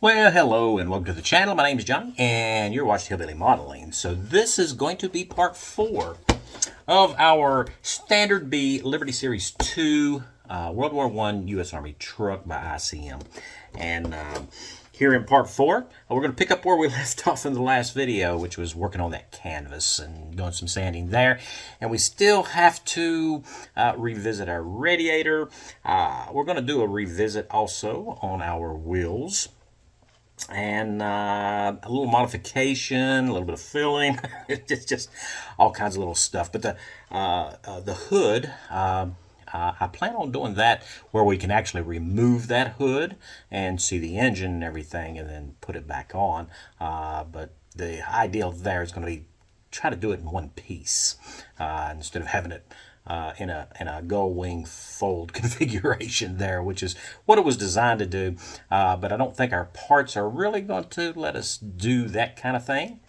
Well, hello and welcome to the channel. My name is John and you're watching Hillbilly Modeling. So this is going to be part 4 of our Standard B Liberty Series 2 World War I US Army Truck by ICM. And here in part 4, we're going to pick up where we left off in the last video, which was working on that canvas and doing some sanding there. And we still have to revisit our radiator. We're going to do a revisit also on our wheels. And a little modification, a little bit of filling, it's just all kinds of little stuff. But the hood, I plan on doing that where we can actually remove that hood and see the engine and everything, and then put it back on. But the ideal there is going to be try to do it in one piece instead of having it in a gull wing fold configuration there, which is what it was designed to do. But I don't think our parts are really going to let us do that kind of thing.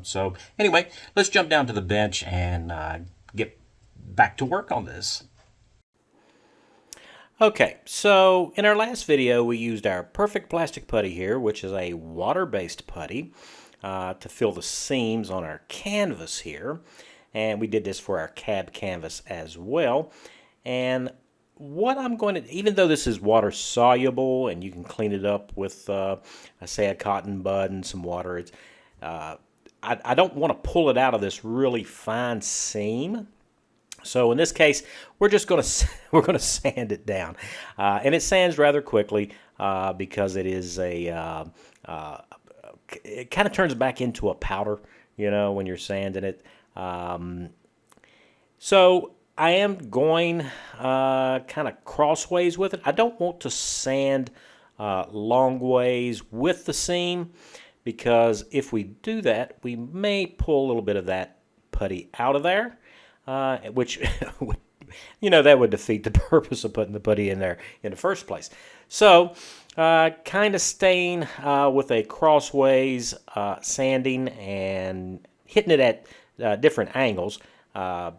So anyway, let's jump down to the bench and get back to work on this. Okay, so in our last video we used our perfect plastic putty here, which is a water-based putty, to fill the seams on our canvas here. And we did this for our cab canvas as well. And what I'm going to, even though this is water soluble and you can clean it up with, say, a cotton bud and some water, it's, I don't want to pull it out of this really fine seam. So in this case, we're just going to sand it down, and it sands rather quickly because it is a it kind of turns back into a powder, you know, when you're sanding it. So I am going kind of crossways with it. I don't want to sand long ways with the seam, because if we do that, we may pull a little bit of that putty out of there, which would, you know, that would defeat the purpose of putting the putty in there in the first place. So kind of staying with a crossways sanding and hitting it at different angles, I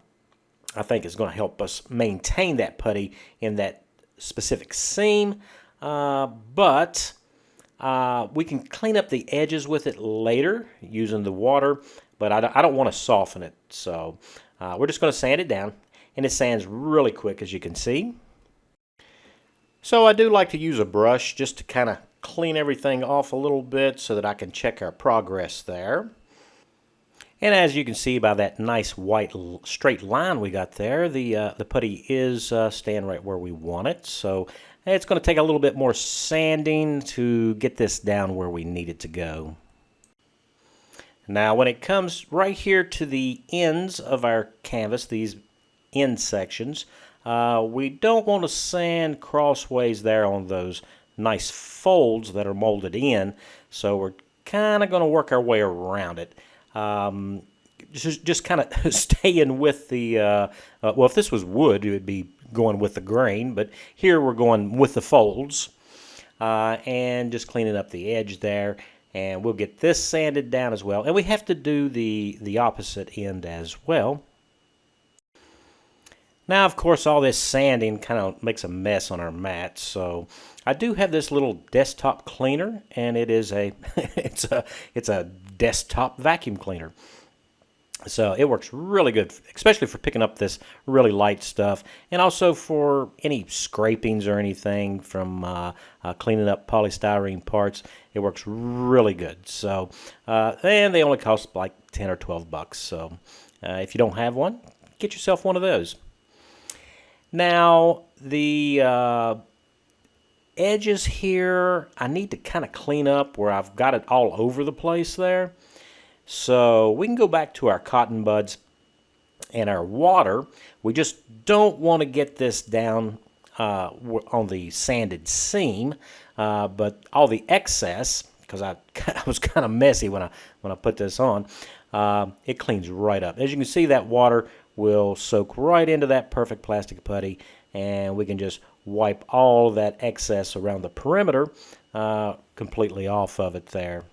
think is going to help us maintain that putty in that specific seam. But we can clean up the edges with it later using the water, but I don't want to soften it. So we're just going to sand it down, and it sands really quick, as you can see. So I do like to use a brush just to kind of clean everything off a little bit so that I can check our progress there. And as you can see by that nice white straight line we got there, the putty is staying right where we want it. So it's going to take a little bit more sanding to get this down where we need it to go. Now when it comes right here to the ends of our canvas, these end sections, we don't want to sand crossways there on those nice folds that are molded in. So we're kind of going to work our way around it. Just kind of staying with the, well, if this was wood, it would be going with the grain, but here we're going with the folds, and just cleaning up the edge there, and we'll get this sanded down as well. And we have to do the opposite end as well. Now, of course, all this sanding kind of makes a mess on our mat, so I do have this little desktop cleaner, and it is a it's a desktop vacuum cleaner. So it works really good, especially for picking up this really light stuff, and also for any scrapings or anything from cleaning up polystyrene parts. It works really good. So and they only cost like 10 or 12 bucks. So if you don't have one, get yourself one of those. Now, the edges here, I need to kind of clean up where I've got it all over the place there. So we can go back to our cotton buds and our water. We just don't want to get this down on the sanded seam, but all the excess, because I was kind of messy when I put this on, it cleans right up. As you can see, that water will soak right into that perfect plastic putty, and we can just wipe all that excess around the perimeter completely off of it there.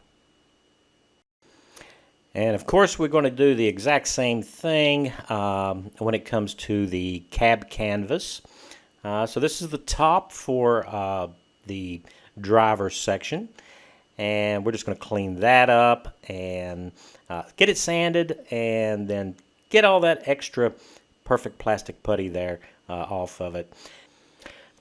And of course we're going to do the exact same thing when it comes to the cab canvas. So this is the top for the driver's section, and we're just going to clean that up and get it sanded, and then get all that extra perfect plastic putty there off of it.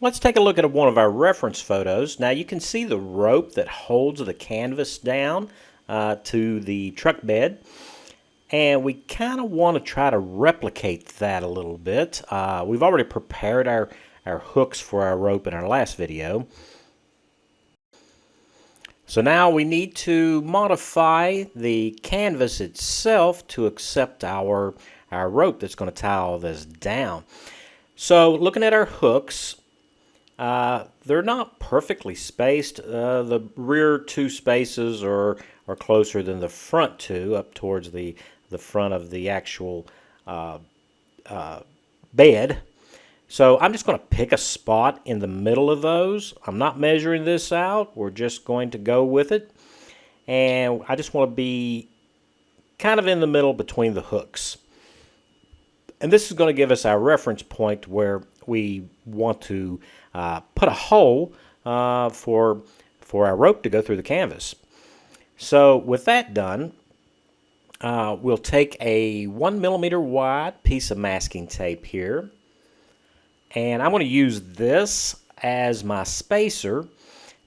Let's take a look at one of our reference photos. Now you can see the rope that holds the canvas down to the truck bed, and we kind of want to try to replicate that a little bit. We've already prepared our hooks for our rope in our last video. So now we need to modify the canvas itself to accept our rope that's going to tie all this down. So looking at our hooks, they're not perfectly spaced. The rear two spaces are closer than the front two, up towards the front of the actual bed. So I'm just going to pick a spot in the middle of those. I'm not measuring this out. We're just going to go with it. And I just want to be kind of in the middle between the hooks. And this is going to give us our reference point where we want to put a hole for our rope to go through the canvas. So with that done, we'll take a 1 millimeter wide piece of masking tape here. And I'm going to use this as my spacer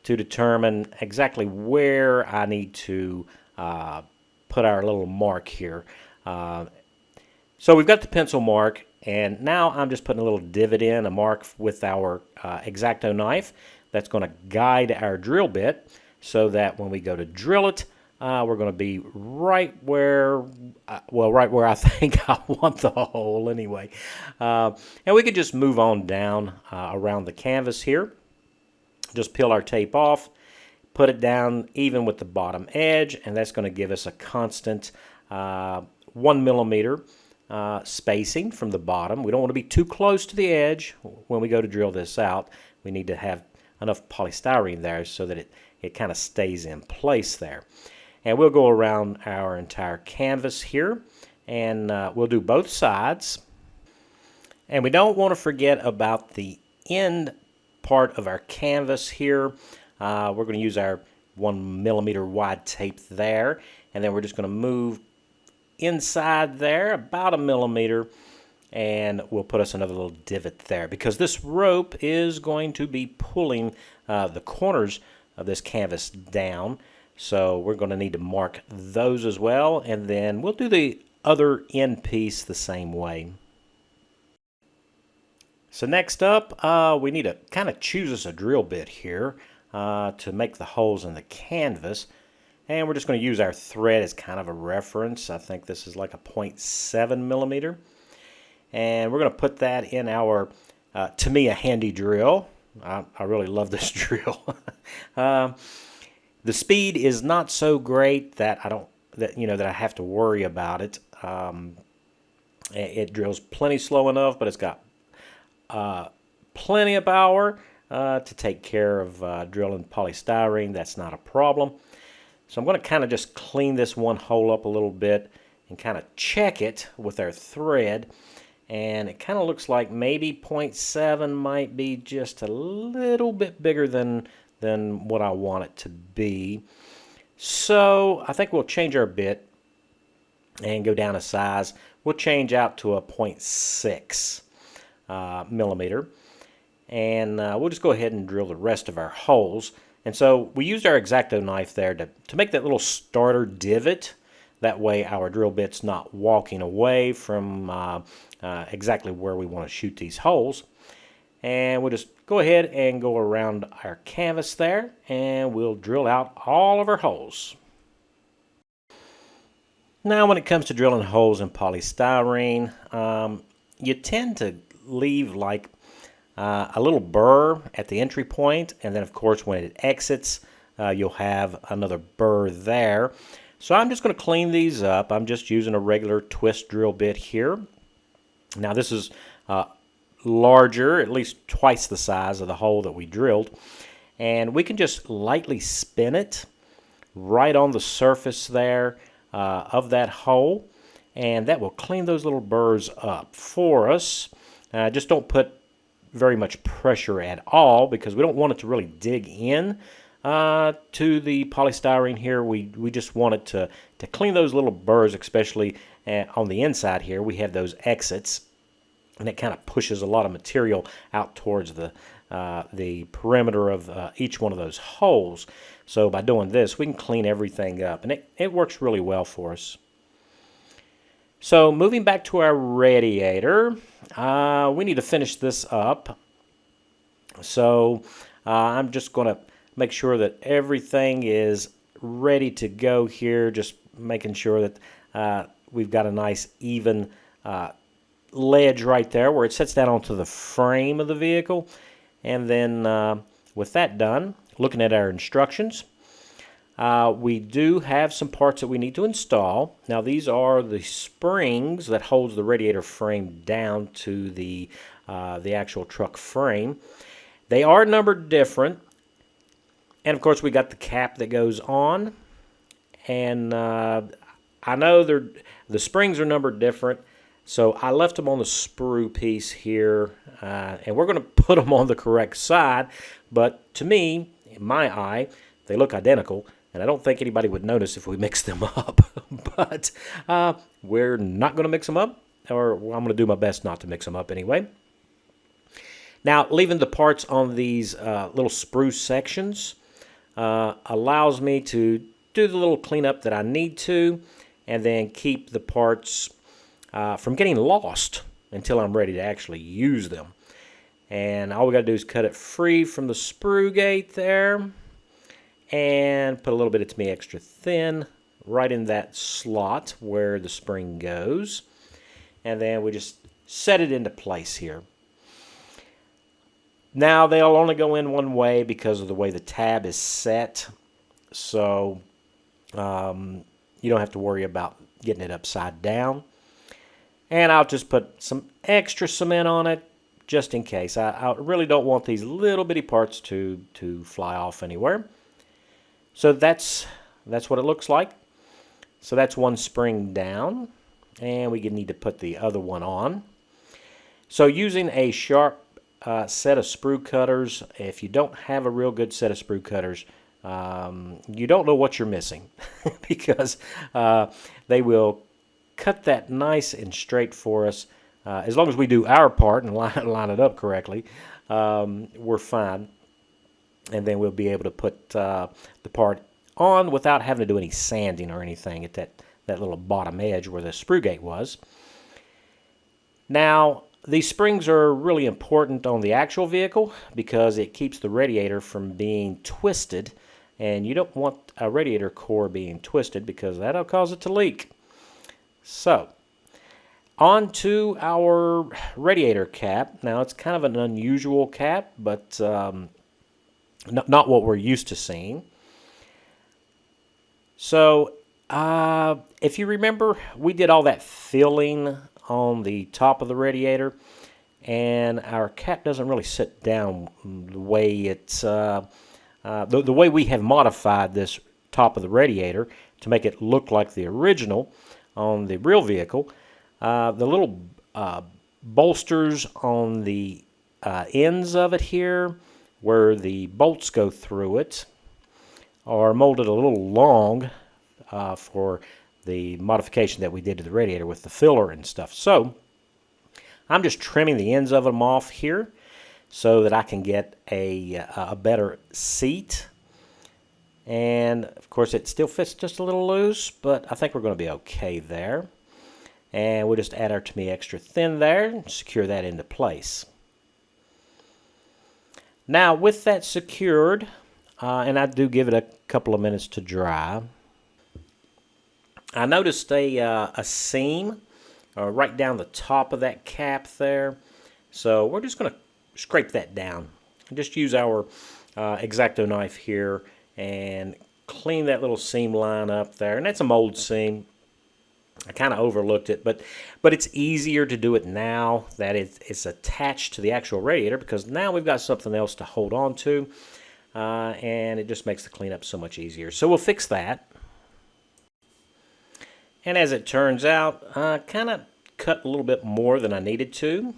to determine exactly where I need to put our little mark here. So we've got the pencil mark, and now I'm just putting a little divot in, a mark with our X-Acto knife that's going to guide our drill bit so that when we go to drill it, we're going to be right where, right where I think I want the hole anyway. And we can just move on down around the canvas here. Just peel our tape off, put it down even with the bottom edge, and that's going to give us a constant 1 millimeter spacing from the bottom. We don't want to be too close to the edge when we go to drill this out. We need to have enough polystyrene there so that it kind of stays in place there. And we'll go around our entire canvas here, and we'll do both sides. And we don't want to forget about the end part of our canvas here. We're going to use our 1 millimeter wide tape there, and then we're just going to move inside there about 1 millimeter, and we'll put us another little divot there because this rope is going to be pulling the corners of this canvas down. So we're going to need to mark those as well, and then we'll do the other end piece the same way. So next up, we need to kind of choose us a drill bit here to make the holes in the canvas. And we're just going to use our thread as kind of a reference. I think this is like a 0.7 millimeter. And we're going to put that in our, to me, a handy drill. I really love this drill. The speed is not so great that that I have to worry about it. It drills plenty slow enough, but it's got plenty of power to take care of drilling polystyrene. That's not a problem. So I'm going to kind of just clean this one hole up a little bit and kind of check it with our thread. And it kind of looks like maybe 0.7 might be just a little bit bigger than what I want it to be. So I think we'll change our bit and go down a size. We'll change out to a 0.6 millimeter. And we'll just go ahead and drill the rest of our holes. And so we used our X-Acto knife there to make that little starter divot. That way our drill bit's not walking away from exactly where we want to shoot these holes. And we'll just go ahead and go around our canvas there, and we'll drill out all of our holes. Now when it comes to drilling holes in polystyrene, you tend to leave like a little burr at the entry point, and then of course when it exits you'll have another burr there. So I'm just going to clean these up. I'm just using a regular twist drill bit here. Now this is larger, at least twice the size of the hole that we drilled, and we can just lightly spin it right on the surface there of that hole, and that will clean those little burrs up for us. Just don't put very much pressure at all because we don't want it to really dig in to the polystyrene here. We just wanted to clean those little burrs, especially on the inside here. We have those exits, and it kind of pushes a lot of material out towards the perimeter of each one of those holes. So by doing this, we can clean everything up, and it works really well for us. So moving back to our radiator, we need to finish this up. So I'm just going to make sure that everything is ready to go here, just making sure that we've got a nice even ledge right there where it sits down onto the frame of the vehicle. And then with that done, looking at our instructions, we do have some parts that we need to install. Now these are the springs that holds the radiator frame down to the actual truck frame. They are numbered different, and of course we got the cap that goes on, and I know the springs are numbered different, so I left them on the sprue piece here, and we're going to put them on the correct side, but to me, in my eye, they look identical, and I don't think anybody would notice if we mix them up. But we're not going to mix them up, or I'm going to do my best not to mix them up anyway. Now, leaving the parts on these little spruce sections allows me to do the little cleanup that I need to, and then keep the parts from getting lost until I'm ready to actually use them. And all we got to do is cut it free from the sprue gate there, and put a little bit of me extra thin right in that slot where the spring goes, and then we just set it into place here. Now they'll only go in one way because of the way the tab is set, so you don't have to worry about getting it upside down. And I'll just put some extra cement on it just in case. I really don't want these little bitty parts to fly off anywhere. So that's what it looks like. So that's one spring down, and we need to put the other one on. So using a sharp set of sprue cutters, if you don't have a real good set of sprue cutters, you don't know what you're missing because they will cut that nice and straight for us. As long as we do our part and line it up correctly, we're fine. And then we'll be able to put the part on without having to do any sanding or anything at that little bottom edge where the sprue gate was. Now, these springs are really important on the actual vehicle because it keeps the radiator from being twisted, and you don't want a radiator core being twisted because that'll cause it to leak. So, on to our radiator cap. Now, it's kind of an unusual cap, but not what we're used to seeing. So, if you remember, we did all that filling on the top of the radiator, and our cap doesn't really sit down the way it's the way we have modified this top of the radiator to make it look like the original on the real vehicle. The little bolsters on the ends of it here, where the bolts go through it, are molded a little long for the modification that we did to the radiator with the filler and stuff. So I'm just trimming the ends of them off here so that I can get a better seat. And of course it still fits just a little loose, but I think we're going to be okay there. And we'll just add our to me extra thin there and secure that into place. Now with that secured, and I do give it a couple of minutes to dry, I noticed a seam right down the top of that cap there. So we're just going to scrape that down. Just use our X-Acto knife here and clean that little seam line up there. And that's a mold seam. I kind of overlooked it, but it's easier to do it now that it's attached to the actual radiator, because now we've got something else to hold on to, and it just makes the cleanup so much easier. So we'll fix that. And as it turns out, I kind of cut a little bit more than I needed to.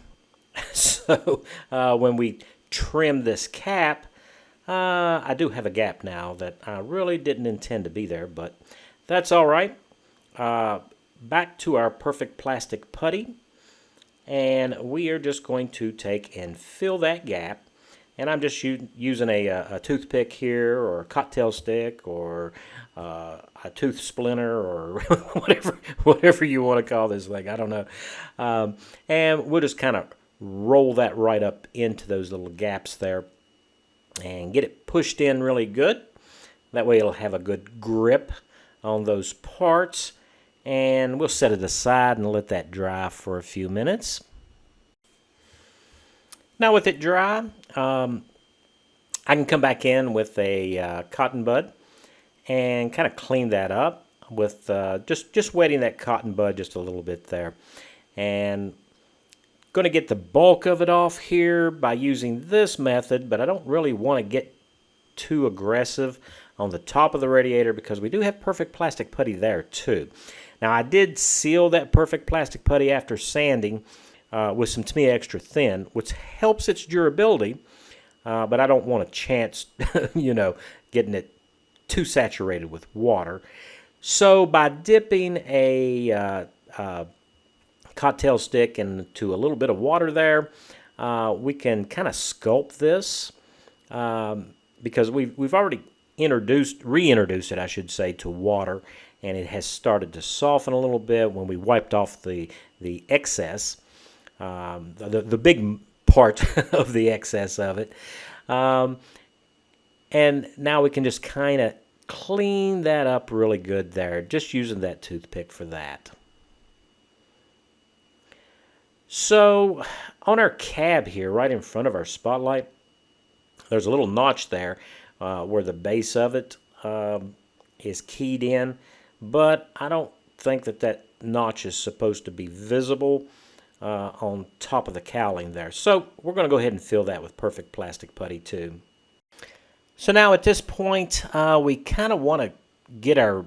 So when we trim this cap, I do have a gap now that I really didn't intend to be there, but that's all right. Back to our perfect plastic putty, and we are just going to take and fill that gap. And I'm just using a toothpick here, or a cocktail stick, or a tooth splinter, or whatever you want to call this thing. I don't know. And we'll just kind of roll that right up into those little gaps there and get it pushed in really good. That way it'll have a good grip on those parts. And we'll set it aside and let that dry for a few minutes. Now with it dry, I can come back in with a cotton bud and kind of clean that up with just wetting that cotton bud just a little bit there. And going to get the bulk of it off here by using this method, but I don't really want to get too aggressive on the top of the radiator because we do have perfect plastic putty there too. Now I did seal that perfect plastic putty after sanding with some Tamiya Extra Thin, which helps its durability, but I don't want a chance, getting it too saturated with water. So by dipping a cocktail stick into a little bit of water there, we can kind of sculpt this because we've already reintroduced it, I should say, to water, and it has started to soften a little bit when we wiped off the excess. The big part of the excess of it. And now we can just kind of clean that up really good there, just using that toothpick for that. So on our cab here, right in front of our spotlight, there's a little notch there where the base of it is keyed in, but I don't think that notch is supposed to be visible on top of the cowling there. So we're going to go ahead and fill that with perfect plastic putty too. So now at this point, we kind of want to get our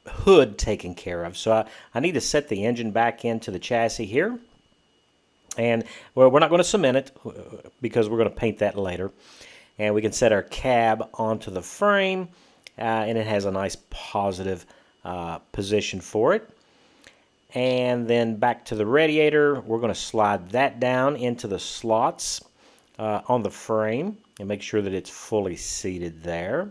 hood taken care of. So I need to set the engine back into the chassis here. And well, we're not going to cement it because we're going to paint that later. And we can set our cab onto the frame, and it has a nice positive position for it. And then back to the radiator, we're going to slide that down into the slots on the frame and make sure that it's fully seated there.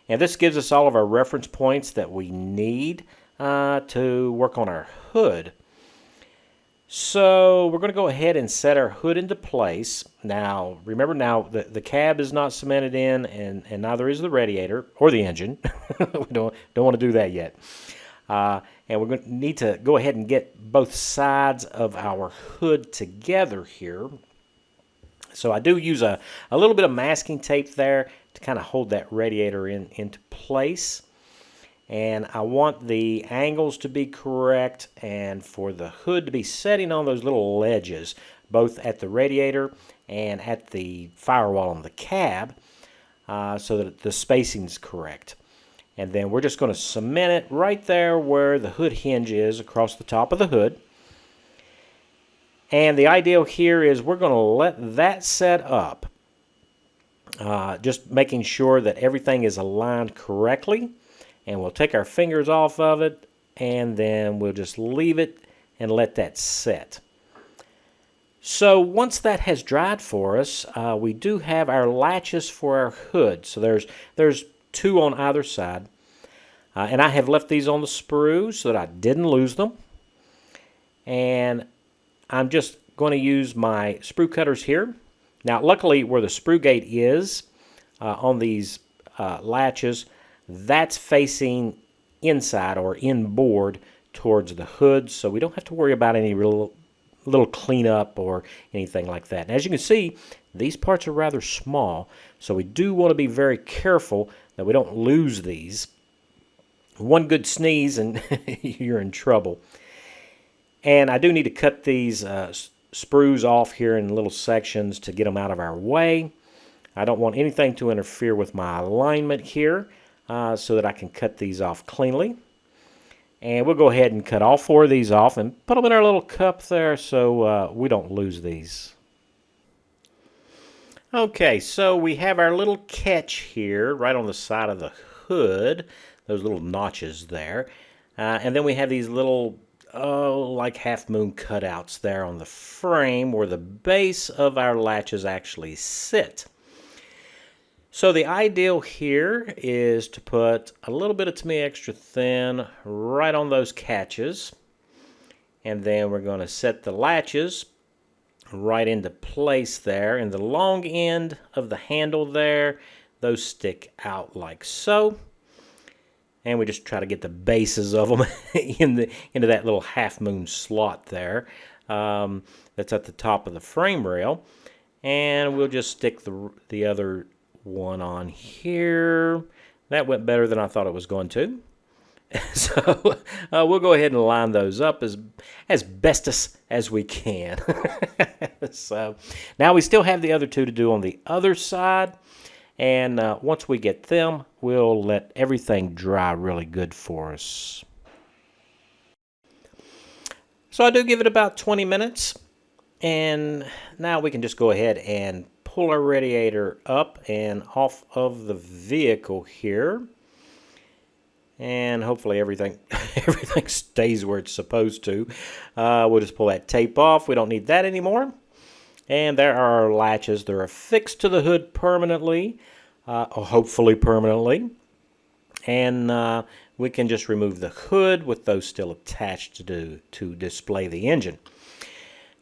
And this gives us all of our reference points that we need to work on our hood. So we're going to go ahead and set our hood into place. Now, remember the cab is not cemented in, and neither is the radiator or the engine. We don't want to do that yet. And we're going to need to go ahead and get both sides of our hood together here. So I do use a little bit of masking tape there to kind of hold that radiator into place. And I want the angles to be correct and for the hood to be setting on those little ledges, both at the radiator and at the firewall on the cab, so that the spacing is correct. And then we're just going to cement it right there where the hood hinge is across the top of the hood. And the idea here is we're going to let that set up, just making sure that everything is aligned correctly. And we'll take our fingers off of it, and then we'll just leave it and let that set. So once that has dried for us, we do have our latches for our hood. So there's two on either side. And I have left these on the sprue so that I didn't lose them. And I'm just going to use my sprue cutters here. Now, luckily, where the sprue gate is on these latches, that's facing inside or inboard towards the hood, so we don't have to worry about any little cleanup or anything like that. And as you can see, these parts are rather small, so we do want to be very careful that we don't lose these. One good sneeze and you're in trouble. And I do need to cut these sprues off here in little sections to get them out of our way. I don't want anything to interfere with my alignment here, so that I can cut these off cleanly. And we'll go ahead and cut all four of these off and put them in our little cup there so we don't lose these. Okay, so we have our little catch here right on the side of the hood, those little notches there. And then we have these little, like half moon cutouts there on the frame where the base of our latches actually sit. So the ideal here is to put a little bit of to me extra thin right on those catches. And then we're going to set the latches right into place there, and the long end of the handle there, those stick out like so, and we just try to get the bases of them into that little half moon slot there, that's at the top of the frame rail, and we'll just stick the other one on here. That went better than I thought it was going to. So we'll go ahead and line those up as best as we can. So now we still have the other two to do on the other side, and once we get them, we'll let everything dry really good for us. So I do give it about 20 minutes, and now we can just go ahead and pull our radiator up and off of the vehicle here. And hopefully everything stays where it's supposed to. We'll just pull that tape off. We don't need that anymore. And there are our latches. They're affixed to the hood permanently, or hopefully permanently. And we can just remove the hood with those still attached to display the engine.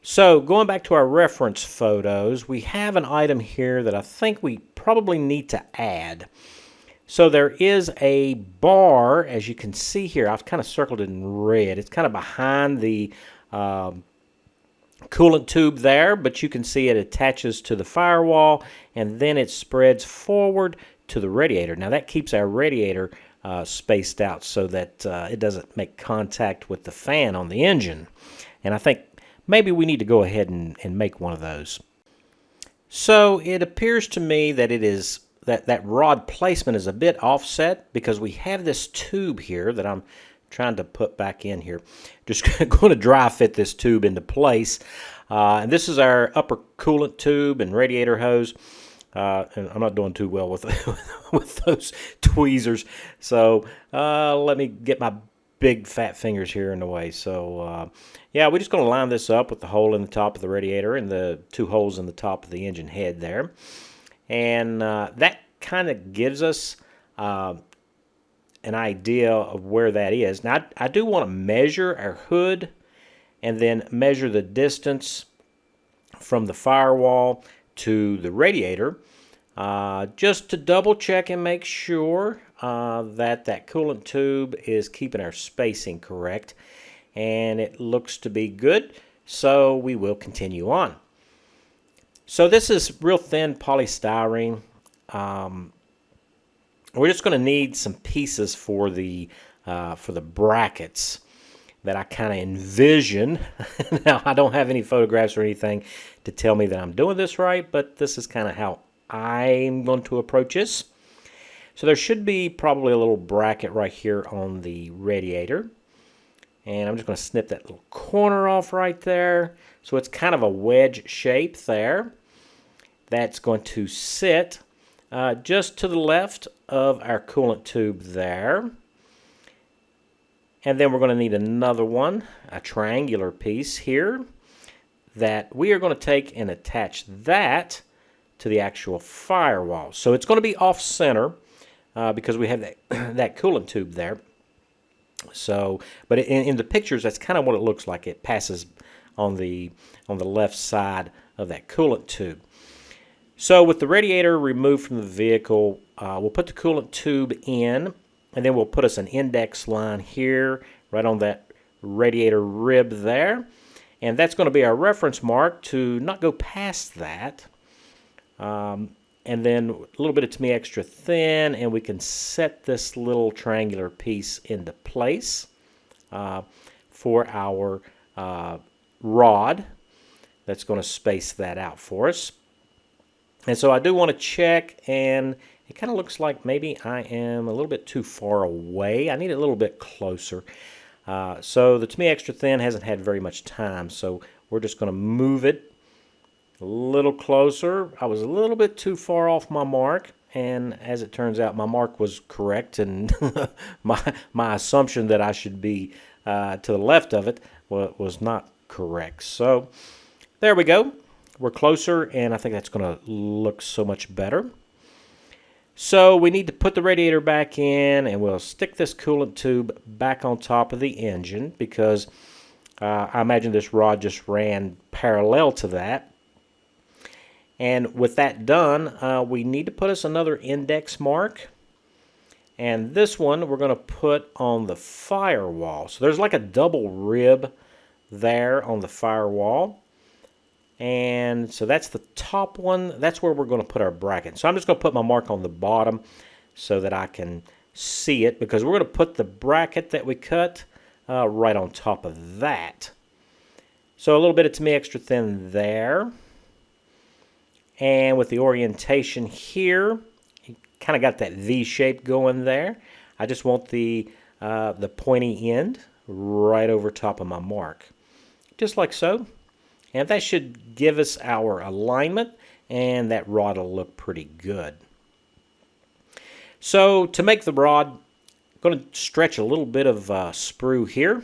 So going back to our reference photos, we have an item here that I think we probably need to add. So there is a bar, as you can see here. I've kind of circled it in red. It's kind of behind the coolant tube there, but you can see it attaches to the firewall, and then it spreads forward to the radiator. Now that keeps our radiator spaced out so that it doesn't make contact with the fan on the engine. And I think maybe we need to go ahead and make one of those. So it appears to me that it is that rod placement is a bit offset because we have this tube here that I'm trying to put back in here. Just going to dry fit this tube into place. And this is our upper coolant tube and radiator hose. And I'm not doing too well with with those tweezers. So let me get my big fat fingers here in the way. So yeah, we're just going to line this up with the hole in the top of the radiator and the two holes in the top of the engine head there. And that kind of gives us an idea of where that is. Now, I do want to measure our hood and then measure the distance from the firewall to the radiator, just to double check and make sure that coolant tube is keeping our spacing correct. And it looks to be good, so we will continue on. So this is real thin polystyrene. We're just going to need some pieces for the brackets that I kind of envision. Now, I don't have any photographs or anything to tell me that I'm doing this right, but this is kind of how I'm going to approach this. So there should be probably a little bracket right here on the radiator. And I'm just going to snip that little corner off right there. So it's kind of a wedge shape there. That's going to sit just to the left of our coolant tube there. And then we're going to need another one, a triangular piece here, that we are going to take and attach that to the actual firewall. So it's going to be off-center because we have that coolant tube there. So, but in the pictures, that's kind of what it looks like. It passes on the left side of that coolant tube. So with the radiator removed from the vehicle, we'll put the coolant tube in, and then we'll put us an index line here, right on that radiator rib there. And that's going to be our reference mark to not go past that. And then a little bit of to me extra thin, and we can set this little triangular piece into place for our rod. That's going to space that out for us. And so I do want to check, and it kind of looks like maybe I am a little bit too far away. I need it a little bit closer. So the to me extra thin hasn't had very much time, so we're just going to move it A little closer. I was a little bit too far off my mark, and as it turns out, my mark was correct, and my assumption that I should be to the left of it was not correct. So there we go. We're closer, and I think that's going to look so much better. So we need to put the radiator back in, and we'll stick this coolant tube back on top of the engine because I imagine this rod just ran parallel to that. And with that done, we need to put us another index mark. And this one we're going to put on the firewall. So there's like a double rib there on the firewall. And so that's the top one. That's where we're going to put our bracket. So I'm just going to put my mark on the bottom so that I can see it, because we're going to put the bracket that we cut right on top of that. So a little bit of to me extra thin there. And with the orientation here, you kind of got that V shape going there. I just want the pointy end right over top of my mark, just like so. And that should give us our alignment, and that rod will look pretty good. So to make the rod, I'm going to stretch a little bit of sprue here.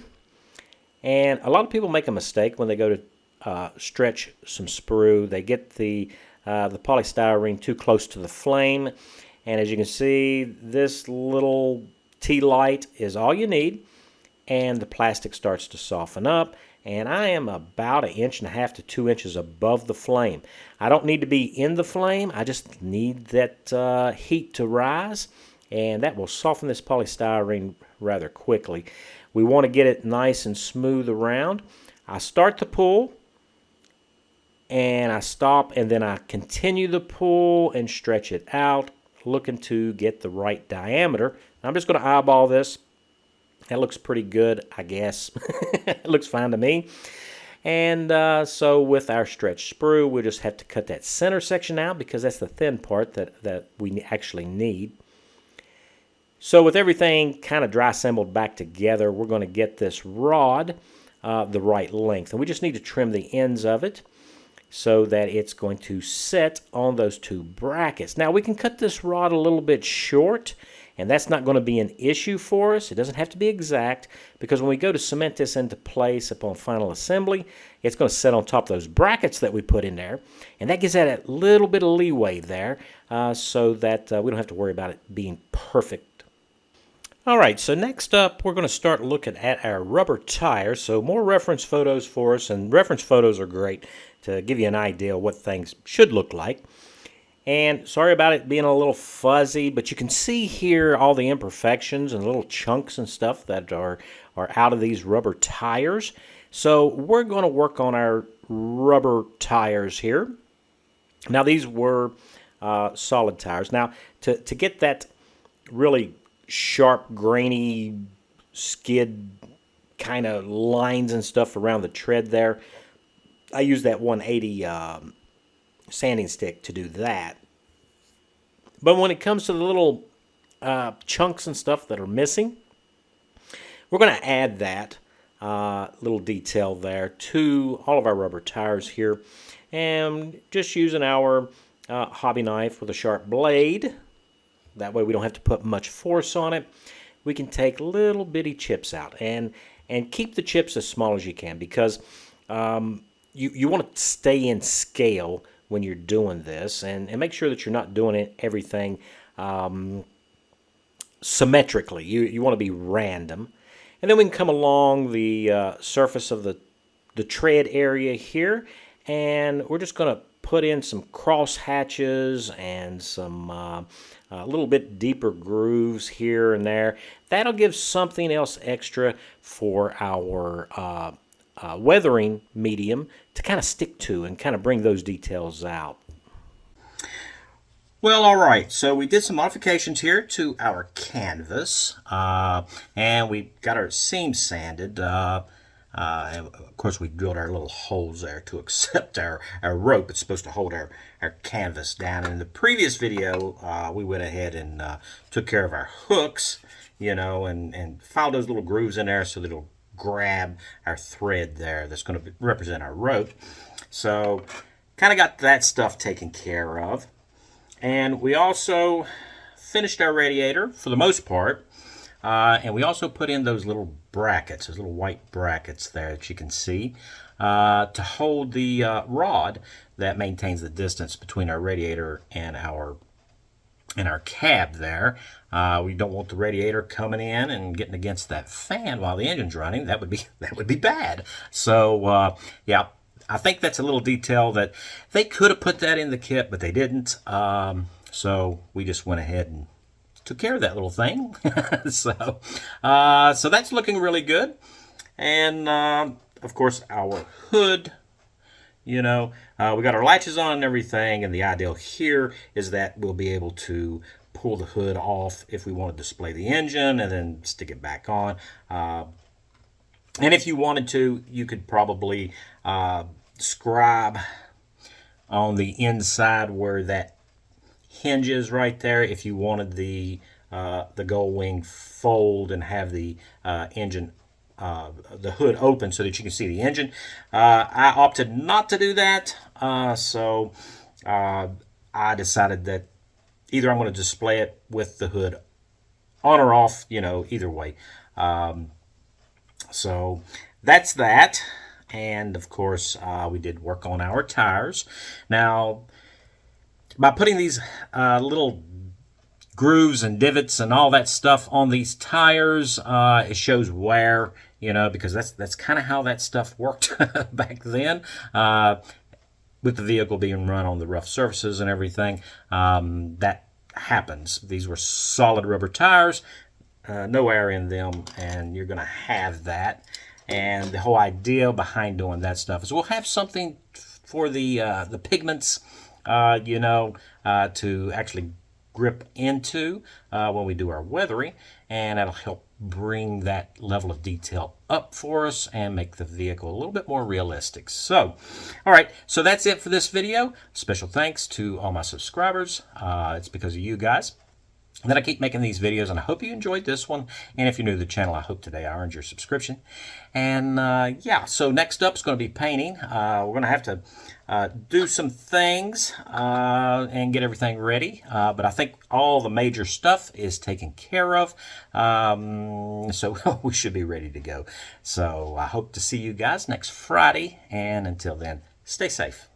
And a lot of people make a mistake when they go to stretch some sprue. They get the polystyrene too close to the flame, and as you can see, this little T-light is all you need, and the plastic starts to soften up, and I am about 1.5 inches to 2 inches above the flame. I don't need to be in the flame, I just need that heat to rise, and that will soften this polystyrene rather quickly. We want to get it nice and smooth around. I start the pull, and I stop, and then I continue the pull and stretch it out, looking to get the right diameter. I'm just going to eyeball this. That looks pretty good, I guess. It looks fine to me. And so with our stretch sprue, we just have to cut that center section out because that's the thin part that we actually need. So with everything kind of dry assembled back together, we're going to get this rod the right length. And we just need to trim the ends of it so that it's going to set on those two brackets. Now we can cut this rod a little bit short, and that's not going to be an issue for us. It doesn't have to be exact, because when we go to cement this into place upon final assembly, it's going to set on top of those brackets that we put in there, and that gives that a little bit of leeway there so that we don't have to worry about it being perfect. Alright, so next up we're going to start looking at our rubber tires. So more reference photos for us, and reference photos are great to give you an idea of what things should look like. And sorry about it being a little fuzzy, but you can see here all the imperfections and little chunks and stuff that are out of these rubber tires. So we're going to work on our rubber tires here. Now these were solid tires. Now to get that really sharp, grainy, skid kind of lines and stuff around the tread there, I use that 180 sanding stick to do that. But when it comes to the little chunks and stuff that are missing, we're going to add that little detail there to all of our rubber tires here, and just using our hobby knife with a sharp blade. That way we don't have to put much force on it. We can take little bitty chips out, and keep the chips as small as you can, because you want to stay in scale when you're doing this, and make sure that you're not doing everything symmetrically. You want to be random. And then we can come along the surface of the tread area here, and we're just going to put in some cross hatches and some a little bit deeper grooves here and there. That'll give something else extra for our weathering medium to kind of stick to and kind of bring those details out. Well, all right, so we did some modifications here to our canvas, and we got our seams sanded. And of course, we drilled our little holes there to accept our rope. It's supposed to hold our canvas down. And in the previous video, we went ahead and took care of our hooks, you know, and filed those little grooves in there so that it'll grab our thread there that's going to represent our rope. So kind of got that stuff taken care of. And we also finished our radiator for the most part. And we also put in those little brackets, those little white brackets there that you can see, to hold the rod that maintains the distance between our radiator and our cab there. We don't want the radiator coming in and getting against that fan while the engine's running. That would be bad. So yeah, I think that's a little detail that they could have put that in the kit, but they didn't. So we just went ahead and took care of that little thing. So that's looking really good. And of course our hood, we got our latches on and everything, and the ideal here is that we'll be able to pull the hood off if we want to display the engine and then stick it back on. And if you wanted to, you could probably scribe on the inside where that hinge is right there if you wanted the gull wing fold and have the engine the hood open so that you can see the engine. I opted not to do that, so I decided that either I'm going to display it with the hood on or off, either way. So that's that. And of course we did work on our tires. Now, by putting these little grooves and divots and all that stuff on these tires, it shows wear, because that's kind of how that stuff worked back then, with the vehicle being run on the rough surfaces and everything. That happens. These were solid rubber tires, no air in them, and you're going to have that. And the whole idea behind doing that stuff is we'll have something for the pigments, to actually grip into when we do our weathering, and that'll help bring that level of detail up for us and make the vehicle a little bit more realistic. So, all right, so that's it for this video. Special thanks to all my subscribers. It's because of you guys that I keep making these videos, and I hope you enjoyed this one. And if you're new to the channel, I hope today I earned your subscription. And yeah, so next up is going to be painting. We're going to have to do some things and get everything ready. But I think all the major stuff is taken care of. So we should be ready to go. So I hope to see you guys next Friday. And until then, stay safe.